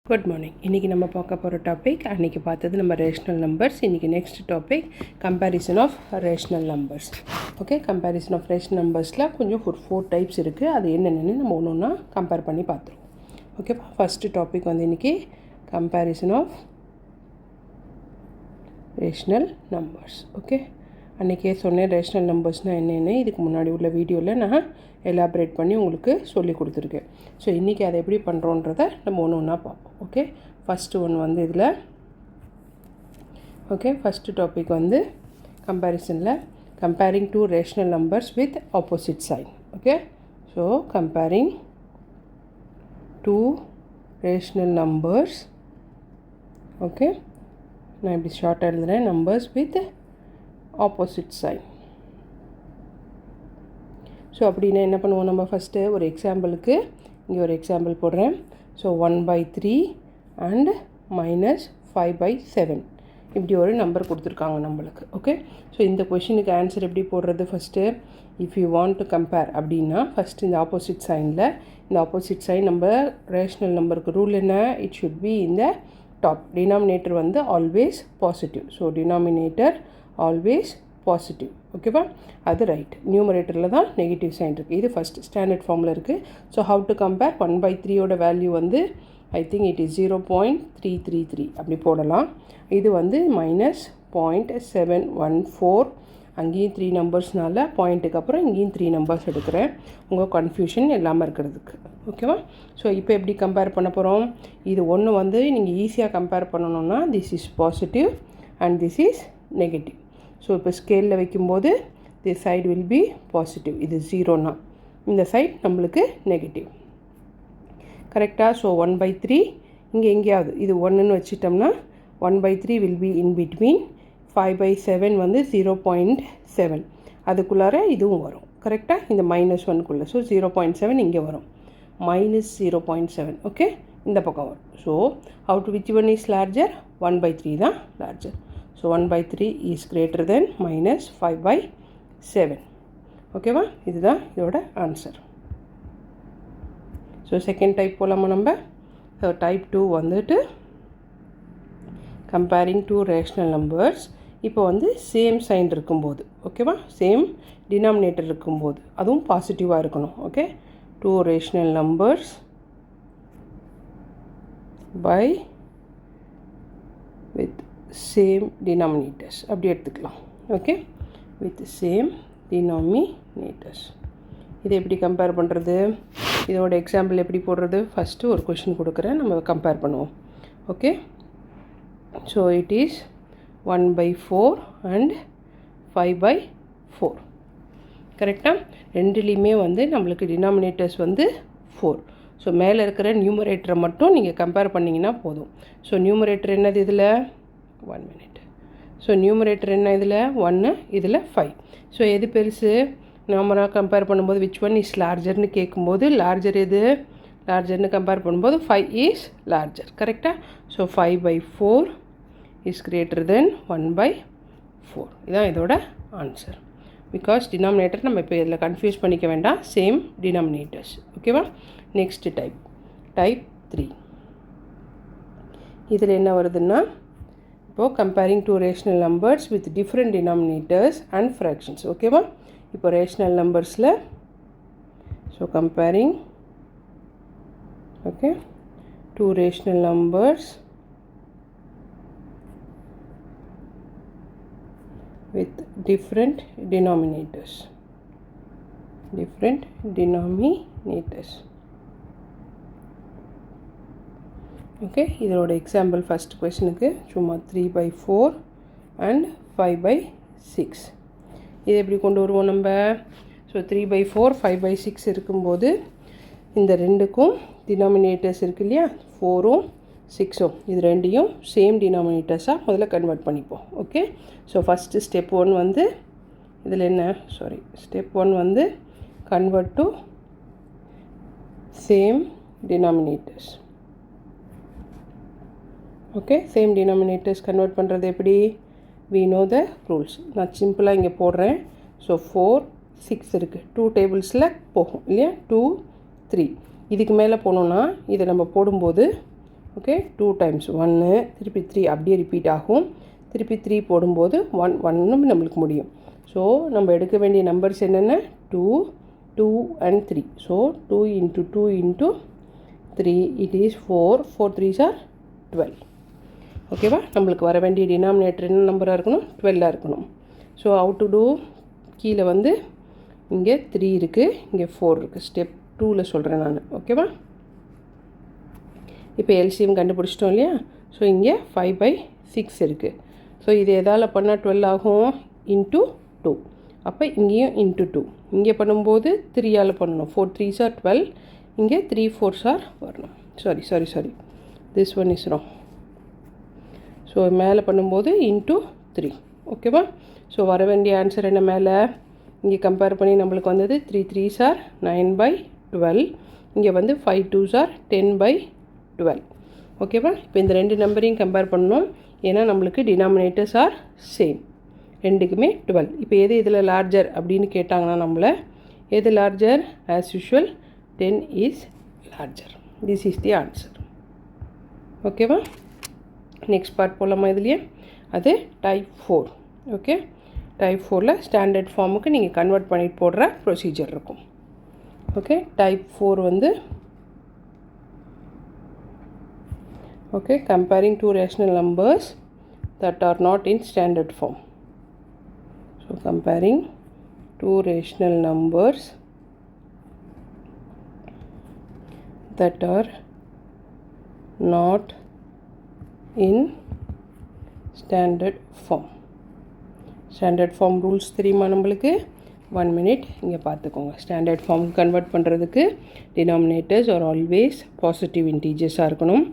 Good morning. இன்றைக்கி நம்ம பார்க்க போகிற டாபிக் அன்றைக்கி பார்த்தது நம்ம ரேஷ்னல் நம்பர்ஸ். இன்றைக்கி next topic comparison of rational numbers. Okay, comparison of rational நம்பர்ஸில் கொஞ்சம் ஒரு 4 டைப்ஸ் இருக்குது. அது என்னென்னு நம்ம ஒன்று ஒன்றா கம்பேர் பண்ணி பார்த்துருவோம். ஓகேப்பா, ஃபஸ்ட்டு டாபிக் வந்து இன்றைக்கி comparison of rational numbers. Okay, அன்றைக்கே சொன்னேன் ரேஷ்னல் நம்பர்ஸ்னால் என்னென்னு. இதுக்கு முன்னாடி உள்ள வீடியோவில் நான் எலாபரேட் பண்ணி உங்களுக்கு சொல்லி கொடுத்துருக்கேன். ஸோ இன்றைக்கி அதை எப்படி பண்ணுறோன்றதை நம்ம ஒன்று ஒன்றா பார்ப்போம். ஓகே, ஃபஸ்ட்டு ஒன்று வந்து இதில் ஓகே ஃபஸ்ட்டு டாபிக் வந்து கம்பேரிசனில் comparing two rational numbers with opposite sign. Okay, so comparing two rational numbers. Okay, நான் இப்படி ஷார்ட்டாக எழுதுகிறேன், numbers with opposite sign. So அப்படின்னா என்ன பண்ணுவோம், நம்ம ஃபஸ்ட்டு ஒரு எக்ஸாம்பிளுக்கு இங்கே ஒரு எக்ஸாம்பிள் போடுறேன். ஸோ 1/3 அண்ட் -5/7 இப்படி ஒரு நம்பர் கொடுத்துருக்காங்க நம்மளுக்கு. ஓகே, ஸோ இந்த கொஷினுக்கு ஆன்சர் எப்படி போடுறது, first if you want to compare அப்படின்னா ஃபஸ்ட்டு இந்த ஆப்போசிட் சைனில் இந்த ஆப்போசிட் சைன் நம்ம ரேஷ்னல் நம்பருக்கு ரூல் என்ன, இட் ஷுட் பி இந்த டாப். டினாமினேட்டர் வந்து always positive. So denominator always positive. ஓகேவா, அது ரைட். நியூமரேட்டரில் தான் நெகட்டிவ் சைன் இருக்குது. இது ஃபஸ்ட் ஸ்டாண்டர்ட் ஃபார்மில் இருக்குது. ஸோ ஹவு டு கம்பேர், 1/3யோட வேல்யூ வந்து ஐ திங்க் இட் இஸ் 0.333 அப்படி போடலாம். இது வந்து -0.714. அங்கேயும் 3 நம்பர்ஸ்னால பாயிண்ட்டுக்கு அப்புறம் இங்கேயும் 3 நம்பர்ஸ் எடுக்கிறேன், உங்கள் கன்ஃபியூஷன் இல்லாமல் இருக்கிறதுக்கு. ஓகேவா, ஸோ இப்போ எப்படி கம்பேர் பண்ண போகிறோம், இது ஒன்று வந்து நீங்கள் ஈஸியாக கம்பேர் பண்ணணுன்னா this is positive and this is negative. So இப்போ ஸ்கேலில் வைக்கும்போது this side will be positive. இது 0னா இந்த சைட் நம்மளுக்கு நெகட்டிவ். கரெக்டாக. ஸோ 1/3 இங்கே எங்கேயாவது இது 1ன்னு வச்சிட்டோம்னா 1/3 வில் பி இன் பிட்வீன். 5/7 வந்து 0.7 அதுக்குள்ளார இதுவும் வரும். கரெக்டாக, இந்த -1குள்ளே. ஸோ 0.7 இங்கே வரும், -0.7. ஓகே, இந்த பக்கம் வரும். So how to which one is larger, 1/3 தான் larger. So 1/3 is greater than -5/7. ஓகேவா, இதுதான் இதோட ஆன்சர். ஸோ செகண்ட் டைப் போகலாமா நம்ம. ஸோ டைப் 2 வந்துட்டு கம்பேரிங் டூ ரேஷ்னல் நம்பர்ஸ். இப்போ வந்து சேம் சைன் இருக்கும்போது, ஓகேவா, சேம் டினாமினேட்டர் இருக்கும்போது அதுவும் பாசிட்டிவாக இருக்கணும். Okay, two rational numbers by with same denominators அப்படி எடுத்துக்கலாம். Okay, with same denominators. இது எப்படி கம்பேர் பண்ணுறது, இதோட எக்ஸாம்பிள் எப்படி போடுறது, ஃபஸ்ட்டு ஒரு கொஷின் கொடுக்குறேன், நம்ம கம்பேர் பண்ணுவோம். Okay, so it is 1/4 and 5/4. கரெக்டாக, ரெண்டுலேயுமே வந்து நம்மளுக்கு டினாமினேட்டர்ஸ் வந்து 4. ஸோ மேலே இருக்கிற நியூமரேட்டரை மட்டும் நீங்கள் கம்பேர் பண்ணிங்கன்னா போதும். ஸோ நியூமரேட்டர் என்னது இதில், 1 minute. ஸோ நியூமரேட்டர் என்ன இதில் 1, இதில் 5. ஸோ எது பெருசு, நம்ம கம்பேர் பண்ணும்போது விச் ஒன் இஸ் லார்ஜர்னு கேட்கும்போது லார்ஜர் எது, லார்ஜர்னு கம்பேர் பண்ணும்போது 5 இஸ் லார்ஜர். கரெக்டாக. So 5/4 is greater than 1/4. இதுதான் இதோட ஆன்சர். பிகாஸ் டினாமினேட்டர் நம்ம இப்போ இதில் கன்ஃபியூஸ் பண்ணிக்க வேண்டாம், சேம் டினாமினேட்டர்ஸ். ஓகேவா, நெக்ஸ்ட் டைப் 3. இதில் என்ன வருதுன்னா, இப்போது comparing two rational numbers with different denominators and fractions. ஓகேவா, இப்போ ரேஷ்னல் நம்பர்ஸில் so comparing okay two rational numbers with different denominators. Okay, இதோட எக்ஸாம்பிள் ஃபஸ்ட் கொஸ்டினுக்கு சும்மா 3/4 அண்ட் 5/6. இது எப்படி கொண்டு வருவோம் நம்ம. ஸோ 3/4 5/6 இருக்கும்போது இந்த ரெண்டுக்கும் டினாமினேட்டர்ஸ் இருக்கு இல்லையா, 4ம் 6ம், இது ரெண்டையும் சேம் டினாமினேட்டர்ஸாக முதல்ல கன்வெர்ட் பண்ணிப்போம். ஓகே, ஸோ ஃபஸ்ட்டு ஸ்டெப் 1 வந்து இதில் என்ன, ஸ்டெப் 1 வந்து convert to same denominators. Okay, same denominators convert பண்ணுறது எப்படி, we know the rules. நான் சிம்பிளாக இங்கே போடுறேன். ஸோ 4 6 இருக்குது, 2 டேபிள்ஸில் போகும் இல்லையா, 2 3. இதுக்கு மேலே போனோன்னா இதை நம்ம போடும்போது ஓகே 2 டைம்ஸ் 1 திருப்பி 3 அப்படியே ரிப்பீட் ஆகும். திருப்பி 3 போடும்போது 1 நம்மளுக்கு முடியும். ஸோ நம்ம எடுக்க வேண்டிய நம்பர்ஸ் என்னென்ன 2, 2 and 3. So 2 into 2 into 3 it is 4. 4 3s are 12. ஓகேவா? நம்மளுக்கு வர வேண்டிய டினாமினேட்டர் என்ன நம்பராக இருக்கணும் 12 இருக்கணும். ஸோ how to do, கீழே வந்து இங்கே 3 இருக்குது, இங்கே 4 இருக்குது. ஸ்டெப் 2ல் சொல்கிறேன் நான். ஓகேவா? இப்போ எல்சிஎம் கண்டுபிடிச்சிட்டோம் இல்லையா? ஸோ இங்கே 5/6 இருக்குது. ஸோ இது எதால் பண்ணால் 12 ஆகும்? இன்ட்டு 2. அப்போ இங்கேயும் இன்ட்டு 2. இங்கே பண்ணும்போது 3ஆல் பண்ணணும். 4 3s are 12. இங்கே 3 4s are வரணும். Sorry this one is wrong. So மேலே பண்ணும்போது இன்ட்டு 3. ஓகேவா? ஸோ வர வேண்டிய ஆன்சர் என்ன மேலே இங்கே கம்பேர் பண்ணி நம்மளுக்கு வந்தது 3 3s are 9/12. இங்கே வந்து 5 2s are 10/12. ஓகேவா? இப்போ இந்த ரெண்டு நம்பரையும் கம்பேர் பண்ணணும். ஏன்னா நம்மளுக்கு டினாமினேட்டர்ஸ் ஆர் சேம், ரெண்டுக்குமே 12. இப்போ எது இதில் லார்ஜர் அப்படின்னு கேட்டாங்கன்னா நம்மளை எது larger? As usual 10 is larger. This is the answer. ஓகேவா? நெக்ஸ்ட் பார்ட் போகலாமா இதுலேயே? அது டைப் 4. ஓகே, டைப் 4ல் ஸ்டாண்டர்ட் ஃபார்முக்கு நீங்கள் கன்வெர்ட் பண்ணிட்டு போடுற ப்ரொசீஜர் இருக்கும். ஓகே, டைப் 4 வந்து okay comparing two rational numbers that are not in standard form. So comparing two rational numbers that are not in standard form. Standard form rules தெரியுமா நம்மளுக்கு? 1 minute இங்கே பார்த்துக்கோங்க. ஸ்டாண்டர்ட் ஃபார்ம் கன்வெர்ட் பண்ணுறதுக்கு denominators are always positive இன்டீஜர்ஸாக இருக்கணும்.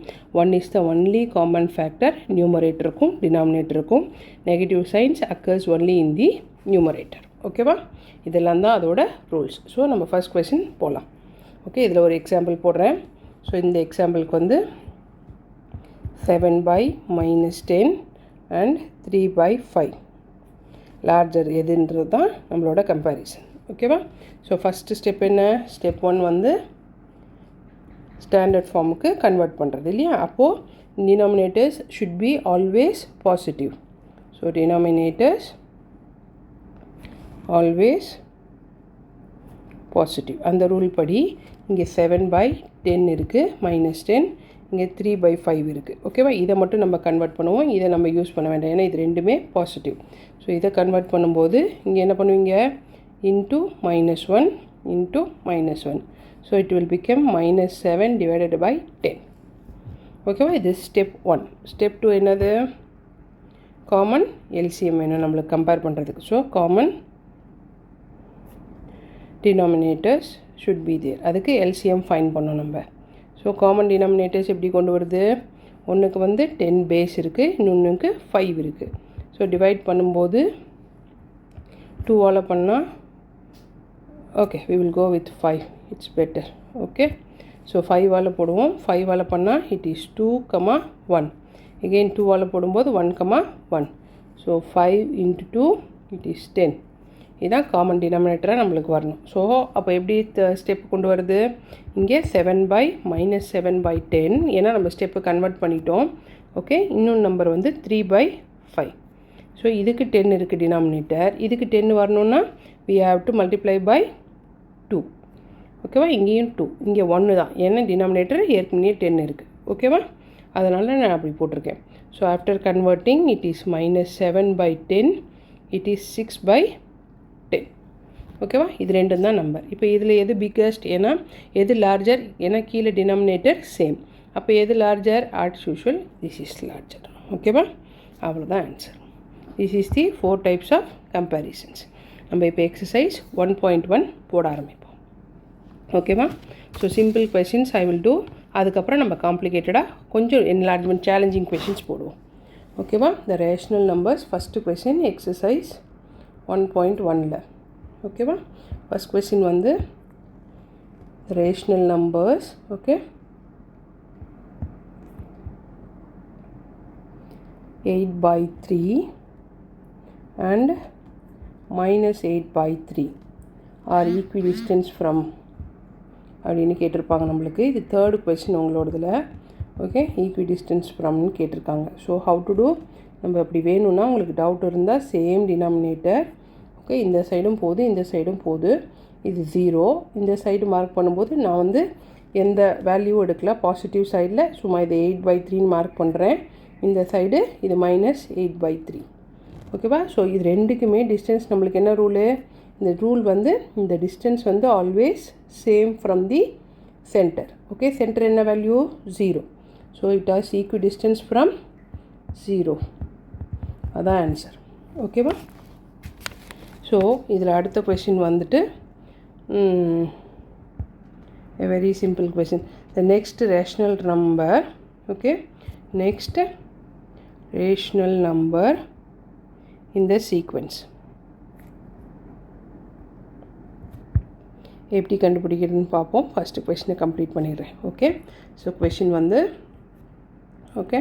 1 is the only common factor. நியூமரேட்டருக்கும் டினாமினேட்டருக்கும் negative signs occurs only in the numerator. ஓகேவா? இதெல்லாம் தான் அதோட ரூல்ஸ். ஸோ நம்ம ஃபர்ஸ்ட் கொஸ்டின் போகலாம். ஓகே, இதில் ஒரு எக்ஸாம்பிள் போடுறேன். ஸோ இந்த எக்ஸாம்பிளுக்கு வந்து 7/-10 அண்ட் 3/5 லார்ஜர் எதுன்றது தான் நம்மளோட கம்பேரிசன். ஓகேவா? ஸோ ஃபஸ்ட்டு ஸ்டெப் என்ன? ஸ்டெப் 1 வந்து ஸ்டாண்டர்ட் ஃபார்முக்கு கன்வெர்ட் பண்ணுறது இல்லையா? அப்போது denominators should be always positive. So denominators always positive. அந்த ரூல் படி இங்கே 7/10 இருக்குது, -10. இங்கே 3/5 இருக்குது. ஓகேவா? இதை மட்டும் நம்ம கன்வெர்ட் பண்ணுவோம். இதை நம்ம யூஸ் பண்ண வேண்டாம், ஏன்னா இது ரெண்டுமே பாசிட்டிவ். ஸோ இதை கன்வெர்ட் பண்ணும்போது இங்கே என்ன பண்ணுவீங்க? Into -1 into -1. So it will become -7 divided by 10. ஓகேவா? இது ஸ்டெப் 1. ஸ்டெப் 2 என்னது? காமன் எல்சிஎம் வேணும் நம்மளுக்கு கம்பேர் பண்ணுறதுக்கு. So common denominators should be there. அதுக்கு எல்சிஎம் ஃபைன் பண்ணோம் நம்ம. ஸோ காமன் டினாமினேட்டர்ஸ் எப்படி கொண்டு வருது? ஒன்றுக்கு வந்து 10 பேஸ் இருக்குது, இன்னொன்றுக்கு 5 இருக்குது. ஸோ டிவைட் பண்ணும்போது 2ஆல் பண்ணால் okay we will go with 5. It's better. Okay, so 5ஆல் போடுவோம். 5ஆல் பண்ணால் இட் இஸ் 2,1. எகெயின் 2ஆல் போடும்போது 1,1. So 5 into 2 it is 10. இதுதான் காமன் டினாமினேட்டராக நம்மளுக்கு வரணும். ஸோ அப்போ எப்படி ஸ்டெப் கொண்டு வருது? இங்கே 7/-10, ஏன்னா நம்ம ஸ்டெப்பு கன்வெர்ட் பண்ணிட்டோம். ஓகே, இன்னொன்று நம்பர் வந்து 3/5. ஸோ இதுக்கு 10 இருக்குது டினாமினேட்டர். இதுக்கு 10 வரணுன்னா we have to multiply by 2. ஓகேவா? இங்கேயும் 2, இங்கே 1 தான், ஏன்னா டினாமினேட்டர் ஏற்கனவே 10 இருக்குது. ஓகேவா? அதனால் நான் அப்படி போட்டிருக்கேன். So after converting it is -7/10, it is 6/10. ஓகேவா? இது ரெண்டும் தான் நம்பர். இப்போ இதில் எது பிக்கஸ்ட்? ஏன்னா எது லார்ஜர்? ஏன்னா கீழே டினாமினேட்டர் சேம். அப்போ எது larger? As usual this is larger. ஓகேவா? அவ்வளோதான் answer. This is the 4 types of comparisons. நம்ம இப்போ எக்ஸசைஸ் 1.1 போட ஆரம்பிப்போம். ஓகேவா? So simple questions I will do. அதுக்கப்புறம் நம்ம காம்ப்ளிகேட்டடாக கொஞ்சம் என்லார்ஜ்மெண்ட் சேலஞ்சிங் கொஷின்ஸ் போடுவோம். ஓகேவா? The rational numbers first question exercise 1.1ல். ஓகேவா? ஃபஸ்ட் கொஸ்டின் வந்து rational numbers. Okay, 8/3 and -8/3 are equidistance from அப்படின்னு கேட்டிருப்பாங்க நம்மளுக்கு. இது தேர்டு கொஸ்டின் உங்களோடதில். ஓகே ஈக்விடிஸ்டன்ஸ் ஃப்ரம்னு கேட்டிருக்காங்க. ஸோ ஹவு டு டூ, நம்ம அப்படி வேணும்னா உங்களுக்கு டவுட் இருந்தால் சேம் டினாமினேட்டர், ஓகே இந்த சைடும் போகுது இந்த சைடும் போகுது, இது 0, இந்த சைடு மார்க் பண்ணும்போது நான் வந்து எந்த வேல்யூ எடுக்கல, பாசிட்டிவ் சைடில் சும்மா இது 8/3ன்னு மார்க் பண்ணுறேன், இந்த சைடு இது -8/3. ஓகேவா? ஸோ இது ரெண்டுக்குமே டிஸ்டன்ஸ் நம்மளுக்கு என்ன ரூலு, இந்த ரூல் வந்து இந்த டிஸ்டன்ஸ் வந்து always same from the centre. Okay, centre என்ன value 0. So it has equidistance from 0. அதான் ஆன்சர். ஓகேவா? ஸோ இதில் அடுத்த கொஷின் வந்துட்டு a very simple question. The next rational number, okay, next rational number in the sequence. எப்படி கண்டுபிடிக்கிறதுன்னு பார்ப்போம். First கொஷினை complete பண்ணிடுறேன். ஓகே, ஸோ கொஷின் வந்து ஓகே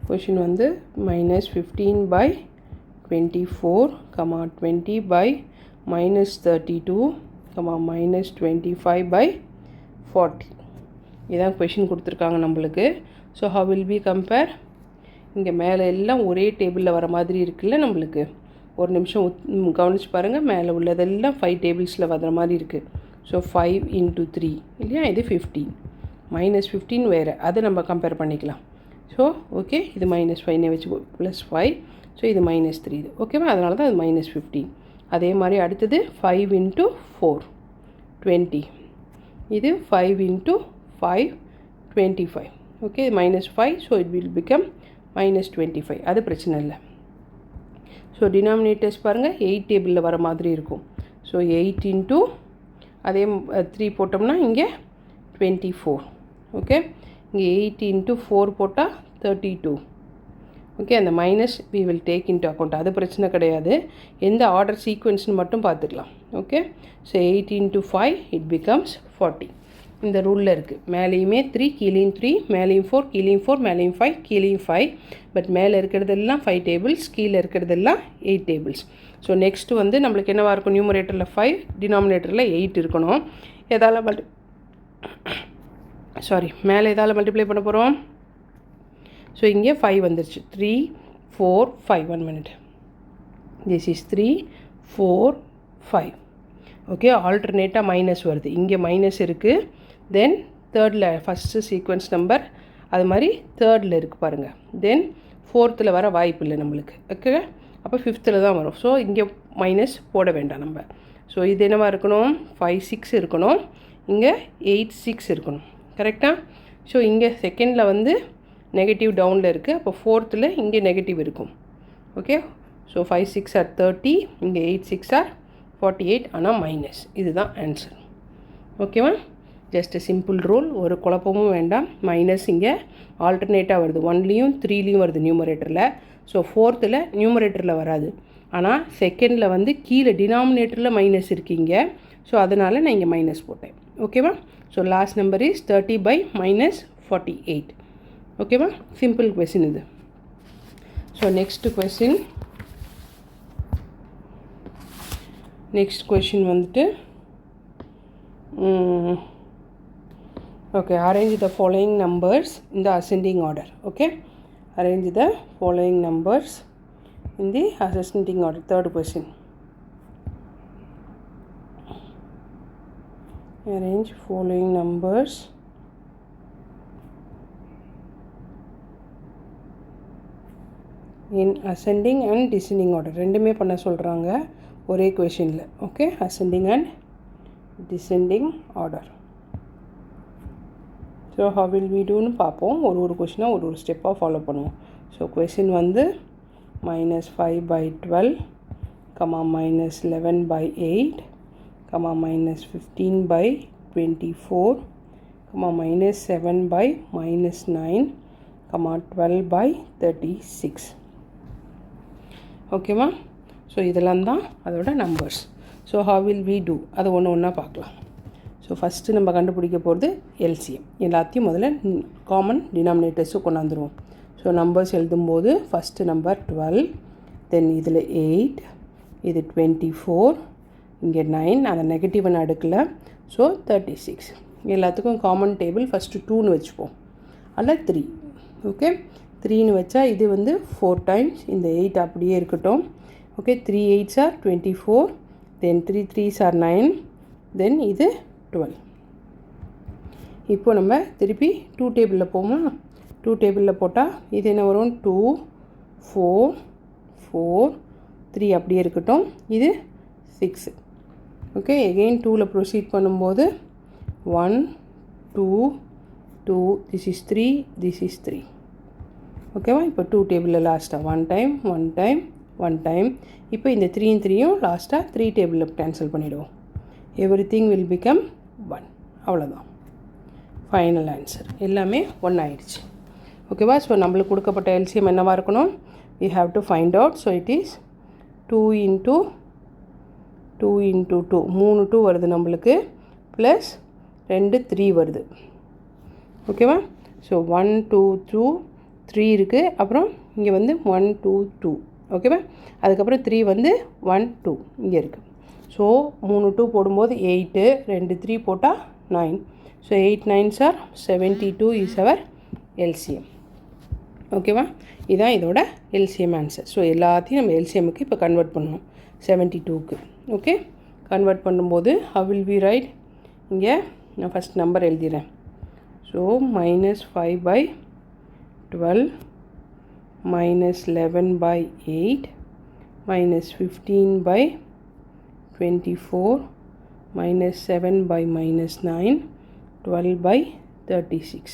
கொஷின் வந்து -15/24, -20/-32, -25/40. இதான் கொஷின் கொடுத்துருக்காங்க நம்மளுக்கு. So how will we compare? இங்கே மேலே எல்லாம் ஒரே டேபிளில் வர மாதிரி இருக்குல்ல நம்மளுக்கு. ஒரு நிமிஷம் கவனிச்சு பாருங்கள், மேலே உள்ளதெல்லாம் 5 டேபிள்ஸில் வர மாதிரி இருக்குது. ஸோ 5 × 3 இல்லையா, இது 15, -15 வேறு, அதை நம்ம கம்பேர் பண்ணிக்கலாம். ஸோ ஓகே, இது -5 வச்சு +5, ஸோ இது -3 இது. ஓகேவா? அதனால தான் அது -15. அதே மாதிரி அடுத்தது 5 × 4 20, இது 5 × 5 25. Okay, -5, so it will become -25. அது பிரச்சனை இல்லை. ஸோ டினாமினேட்டர்ஸ் பாருங்கள் 8 டேபிளில் வர மாதிரி இருக்கும். ஸோ 8 × அதே 3 போட்டோம்னா இங்கே 24. ஓகே, இங்கே 8 × 4 போட்டால் 32. ஓகே, அந்த minus we will take into account, அது பிரச்சனை கிடையாது. எந்த ஆர்டர் சீக்வன்ஸ்னு மட்டும் பார்த்துக்கலாம். Okay, so 8 × 5 it becomes 40. இந்த ரூலில் இருக்குது. மேலேயுமே 3, கீழேயும் 3, மேலேயும் 4, கீழேயும் 4, மேலேயும் 5, கீழேயும் 5. பட் மேலே இருக்கிறதெல்லாம் 5 டேபிள்ஸ், கீழே இருக்கிறதெல்லாம் 8 டேபிள்ஸ். ஸோ நெக்ஸ்ட்டு வந்து நம்மளுக்கு என்னவாக இருக்கும், நியூமரேட்டரில் 5, டினாமினேட்டரில் 8 இருக்கணும். எதால் மேலே எதால் மல்டிப்ளை பண்ண போகிறோம்? ஸோ இங்கே 5 வந்துருச்சு. 3, 4, 5. 1 minute. This is 3, 4, 5. Okay, ஆல்டர்னேட்டாக minus வருது. இங்கே மைனஸ் இருக்குது. தென் தேர்டில் ஃபஸ்ட்டு சீக்வன்ஸ் நம்பர் அது மாதிரி தேர்டில் இருக்குது பாருங்கள். தென் ஃபோர்த்தில் வர வாய்ப்பு இல்லை நம்மளுக்கு. ஓகே, அப்போ 5th தான் வரும். ஸோ இங்கே மைனஸ் போட வேண்டாம் நம்ம. ஸோ இது என்னவாக இருக்கணும், 5, 6 இருக்கணும். இங்கே 8, 6 இருக்கணும். கரெக்டாக? ஸோ இங்கே செகண்டில் வந்து நெகட்டிவ் டவுனில் இருக்குது. அப்போ 4th இங்கே நெகட்டிவ் இருக்கும். ஓகே, ஸோ 5, 6 are 30, இங்கே 8, 6 are 48, ஆனால் மைனஸ். இதுதான் ஆன்சர். ஓகேவா? ஜஸ்ட் சிம்பிள் ரூல், ஒரு குழப்பமும் வேண்டாம். மைனஸ் இங்கே ஆல்டர்னேட்டாக வருது. 1லேயும் 3லேயும் வருது நியூமரேட்டரில். ஸோ 4th நியூமரேட்டரில் வராது. ஆனால் செகண்டில் வந்து கீழே டினாமினேட்டரில் மைனஸ் இருக்கீங்க. ஸோ அதனால் நான் இங்கே மைனஸ் போட்டேன். ஓகேவா? So last number is 30/-48. ஓகேவா? சிம்பிள் கொஸ்டின் இது. ஸோ நெக்ஸ்ட் கொஷின் வந்துட்டு okay, arrange the following numbers in the ascending order. Okay, arrange the following numbers in the ascending order. Third question, arrange following numbers in ascending and descending order. ரெண்டுமே பண்ண சொல்கிறாங்க ஒரே கொஷினில். Okay, ascending and descending order. So how will we doன்னு பார்ப்போம். ஒரு கொஷினாக ஒரு ஸ்டெப்பாக follow பண்ணுவோம். ஸோ கொஷின் வந்து -5/12, -11/8, -15/24, -7/-9, 12/36. ஓகேவா? ஸோ இதெல்லாம் தான் அதோட numbers. So how will we do, அதை ஒன்றா பார்க்கலாம். ஸோ ஃபஸ்ட்டு நம்ம கண்டுபிடிக்க போகிறது எல்சிஎம். எல்லாத்தையும் முதல்ல காமன் டினாமினேட்டர்ஸும் கொண்டாந்துருவோம். ஸோ நம்பர்ஸ் எழுதும்போது ஃபஸ்ட்டு நம்பர் 12, தென் இதில் 8, இது 24, இங்கே 9, அதை நெகட்டிவ்னு அடுக்கல. ஸோ 36. எல்லாத்துக்கும் காமன் டேபிள் ஃபஸ்ட்டு 2ன்னு வச்சுப்போம். அல்ல 3. ஓகே, 3ன்னு வச்சா இது வந்து 4 டைம்ஸ், இந்த 8 அப்படியே இருக்கட்டும். Okay, 3 8s are 24, then 3 3s are 9, தென் இது 12. இப்போ நம்ம திருப்பி 2 டேபிளில் போமா, 2 டேபிளில் போட்டால் இது என்ன வரும், 2 4 4 3 அப்படியே இருக்கட்டும், இது 6. ஓகே, எகெயின் 2ல் ப்ரொசீட் பண்ணும்போது 1 2 2, this is 3, this is 3. ஓகேவா, இப்போ 2 டேபிளில் லாஸ்ட்டாக 1 டைம் 1 டைம் 1 டைம். இப்போ இந்த 3யும் 3யும் லாஸ்ட்டாக 3 டேபிளில் கேன்சல் பண்ணிவிடுவோம். Everything will become 1. அவ்வளோதான் ஃபைனல் ஆன்சர். எல்லாமே 1 ஆயிடுச்சு. ஓகேவா, ஸோ நம்மளுக்கு கொடுக்கப்பட்ட எல்சிஎம் என்னவாக இருக்கணும், we have to find out. So it is 2 into 2 into 2, 3 2 வருது நம்மளுக்கு, ப்ளஸ் 2 3 வருது. ஓகேவா, ஸோ 1 2 2 3 இருக்குது, அப்புறம் இங்கே வந்து 1 2 2. ஓகேவா, அதுக்கப்புறம் 3 வந்து 1 2 இங்கே இருக்குது. ஸோ 3 2 போடும்போது 8, 2 3 போட்டால் 9. So 8 9s are 72 is our LCM. ஓகேவா, இதுதான் இதோட எல்சிஎம் ஆன்சர். ஸோ எல்லாத்தையும் நம்ம எல்சிஎம்முக்கு இப்போ கன்வெர்ட் பண்ணணும் 72க்கு. ஓகே, கன்வெர்ட் பண்ணும்போது how will we write, இங்கே நான் ஃபஸ்ட் நம்பர் எழுதிடுறேன். ஸோ -5/12 -11/8 -15/24 -7/-9 12/36.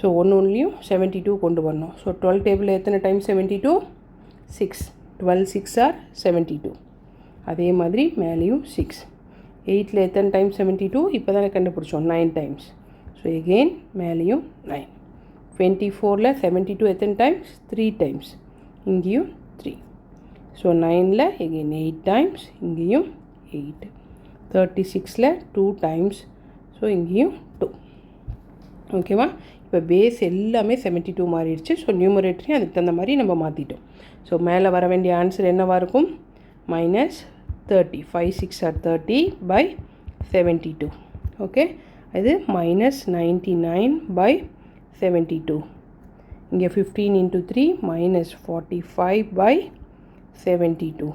ஸோ ஒன்றுலையும் 72 கொண்டு வரணும். ஸோ 12 டேபிளில் எத்தனை டைம் 72, 6. 12 6 are 72. அதே மாதிரி மேலேயும் 6. 8ல் எத்தனை டைம் 72, இப்போ தானே கண்டுபிடிச்சோம், 9 டைம்ஸ். ஸோ எகெயின் மேலேயும் 9. 24ல் 72 எத்தனை டைம்ஸ், 3 டைம்ஸ், இங்கேயும் 3. ஸோ 9ல் எகெயின் 8 டைம்ஸ், இங்கேயும் 8. 36ல் 2 டைம்ஸ், ஸோ இங்கேயும் 2. ஓகேவா, இப்போ பேஸ் எல்லாமே 72 மாறிடுச்சு. ஸோ நியூமரேட்டரையும் அதுக்கு தகுந்த மாதிரி நம்ம மாற்றிட்டோம். ஸோ மேலே வர வேண்டிய ஆன்சர் என்னவாக இருக்கும், -30. 5 6 are 30/72. ஓகே, இது -99/72. இங்கே 15 into 3 -45/72.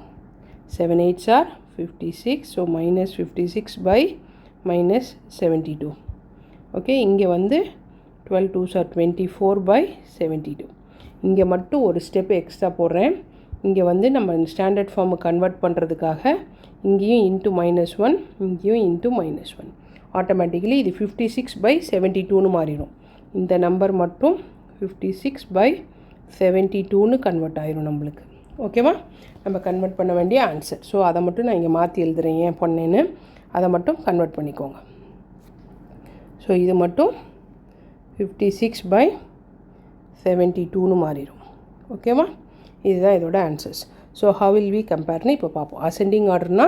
7 8s are 56. So -56/-72. Okay, இங்கே வந்து 12 2s are 24/72. இங்கே மட்டும் ஒரு ஸ்டெப் எக்ஸ்ட்ரா போடுறேன். இங்கே வந்து நம்ம ஸ்டாண்டர்ட் ஃபார்மை கன்வெர்ட் பண்ணுறதுக்காக இங்கேயும் இன்ட்டு -1, இங்கேயும் இன்ட்டு -1. ஆட்டோமேட்டிக்கலி இது 56/72ன்னு மாறிடும். இந்த நம்பர் மட்டும் 56/72ன்னு கன்வெர்ட் ஆயிரும் நம்மளுக்கு. ஓகேவா, நம்ம கன்வெர்ட் பண்ண வேண்டிய ஆன்சர். ஸோ அதை மட்டும் நான் இங்கே மாற்றி எழுதுகிறேன், ஏன் பண்ணேன்னு அதை மட்டும் கன்வெர்ட் பண்ணிக்கோங்க. ஸோ இது மட்டும் 56/72ன்னு மாறிடும். ஓகேவா, இதுதான் இதோட answers. So how will we compareன்னு இப்போ பார்ப்போம். அசெண்டிங் ஆர்டர்னா,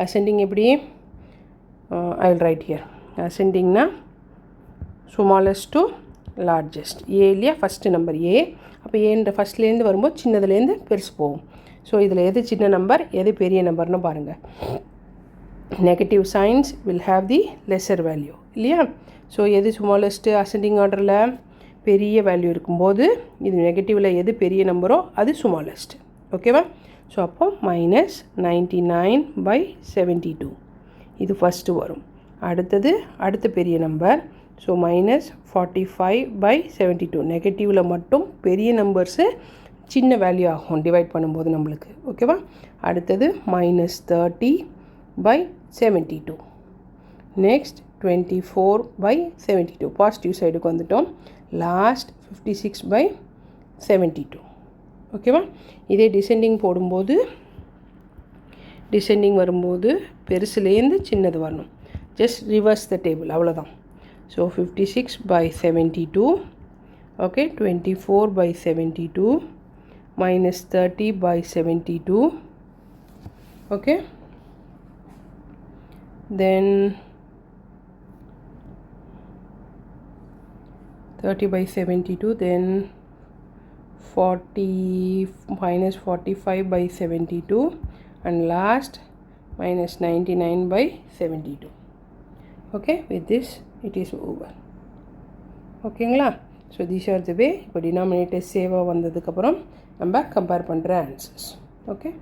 அசெண்டிங் எப்படி, ஐ வில் ரைட் ஹியர். அசெண்டிங்னா ஸ்மாலஸ்ட் டு லார்ஜஸ்ட். ஏ இல்லையா, ஃபஸ்ட்டு நம்பர் ஏ. அப்போ ஏன்ற ஃபஸ்ட்லேருந்து வரும்போது சின்னதுலேருந்து பெருசு போகும். ஸோ இதில் எது சின்ன நம்பர், எது பெரிய நம்பர்னு பாருங்கள். Negative science will have the lesser value இல்லையா. ஸோ எது ஸ்மாலஸ்ட்டு அசெண்டிங் ஆர்டரில், பெரிய வேல்யூ இருக்கும்போது இது நெகட்டிவில் எது பெரிய நம்பரோ அது ஸ்மாலஸ்ட். ஓகேவா, ஸோ அப்போ -99/72 இது ஃபஸ்ட்டு வரும். அடுத்தது அடுத்த பெரிய நம்பர். ஸோ -45/72. நெகட்டிவில் மட்டும் பெரிய நம்பர்ஸு சின்ன வேல்யூ ஆகும் டிவைட் பண்ணும்போது நம்மளுக்கு. ஓகேவா, அடுத்தது -30/72. நெக்ஸ்ட் 24/72. பாசிட்டிவ் சைடுக்கு வந்துட்டோம். லாஸ்ட் 56/72. ஓகேவா, இதே டிசெண்டிங் போடும்போது, டிசெண்டிங் வரும்போது பெருசுலேருந்து சின்னது வரணும். ஜஸ்ட் ரிவர்ஸ் த டேபிள், அவ்வளோதான். So 56/72. Okay, 24/72 -30/72. Okay, then 30/72, then 45/72, and last -99/72. Okay, with this it is over. ஓகேங்களா, ஸோ தீஸ் ஆர் த வே. இப்போ டினாமினேட்டர் சேவாக வந்ததுக்கப்புறம் நம்ம கம்பேர் பண்ணுற answers. Okay,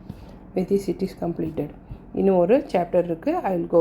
with this it is completed. இன்னும் ஒரு சாப்டர் இருக்குது. I will go